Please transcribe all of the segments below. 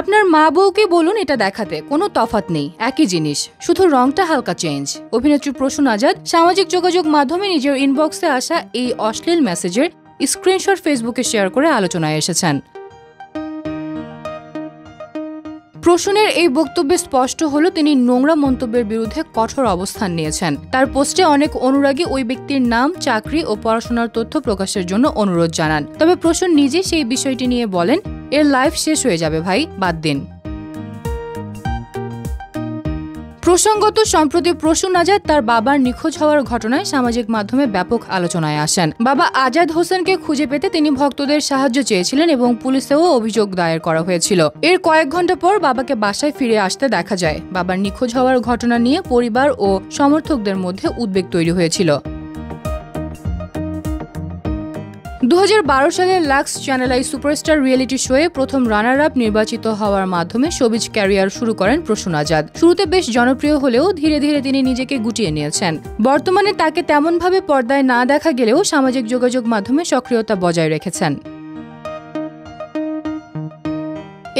আপনার মা বউকে বলুন এটা দেখাতে, কোনো তফাৎ নেই, একই জিনিস, শুধু রংটা হালকা চেঞ্জ। অভিনেত্রী প্রসূন আজাদ সামাজিক যোগাযোগ মাধ্যমে নিজের ইনবক্সে আসা এই অশ্লীল মেসেজের স্ক্রিনশট ফেসবুকে শেয়ার করে আলোচনায় এসেছেন। প্রসূনের এই বক্তব্যে স্পষ্ট হলো তিনি নোংরা মন্তব্যের বিরুদ্ধে কঠোর অবস্থান নিয়েছেন। তার পোস্টে অনেক অনুরাগী ওই ব্যক্তির নাম, চাকরি ও পড়াশোনার তথ্য প্রকাশের জন্য অনুরোধ জানান। তবে প্রসূন নিজে সেই বিষয়টি নিয়ে বলেন, এর লাইফ শেষ হয়ে যাবে ভাই, বাদ দিন। প্রসঙ্গত, সম্প্রতি প্রসূন আজাদ তার বাবার নিখোঁজ হওয়ার ঘটনায় সামাজিক মাধ্যমে ব্যাপক আলোচনায় আসেন। বাবা আজাদ হোসেনকে খুঁজে পেতে তিনি ভক্তদের সাহায্য চেয়েছিলেন এবং পুলিশেও অভিযোগ দায়ের করা হয়েছিল। এর কয়েক ঘন্টা পর বাবাকে বাসায় ফিরে আসতে দেখা যায়। বাবার নিখোঁজ হওয়ার ঘটনা নিয়ে পরিবার ও সমর্থকদের মধ্যে উদ্বেগ তৈরি হয়েছিল। 2012 সালে Lux channel I superstar reality শোয়ে প্রথম রানার আপ নির্বাচিত হওয়ার মাধ্যমে শোবিজ ক্যারিয়ার শুরু করেন প্রসূন আজাদ। শুরুতে বেশ জনপ্রিয় হলেও ধীরে ধীরে তিনি নিজেকে গুটিয়ে নিয়েছেন। বর্তমানে তাকে তেমনভাবে পর্দায় না দেখা গেলেও সামাজিক যোগাযোগ মাধ্যমে সক্রিয়তা বজায় রেখেছেন।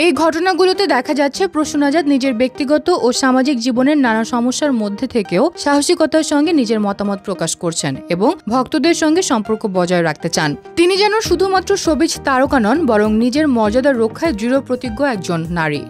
এই ঘটনাগুলোতে দেখা যাচ্ছে প্রসূন আজাদ নিজের ব্যক্তিগত ও সামাজিক জীবনের নানা সমস্যার মধ্যে থেকেও সাহসিকতার সঙ্গে নিজের মতামত প্রকাশ করছেন এবং ভক্তদের সঙ্গে সম্পর্ক বজায় রাখতে চান। তিনি যেন শুধুমাত্র শোবিজ তারকা নন, বরং নিজের মর্যাদা রক্ষায় দৃঢ় প্রতিজ্ঞ একজন নারী।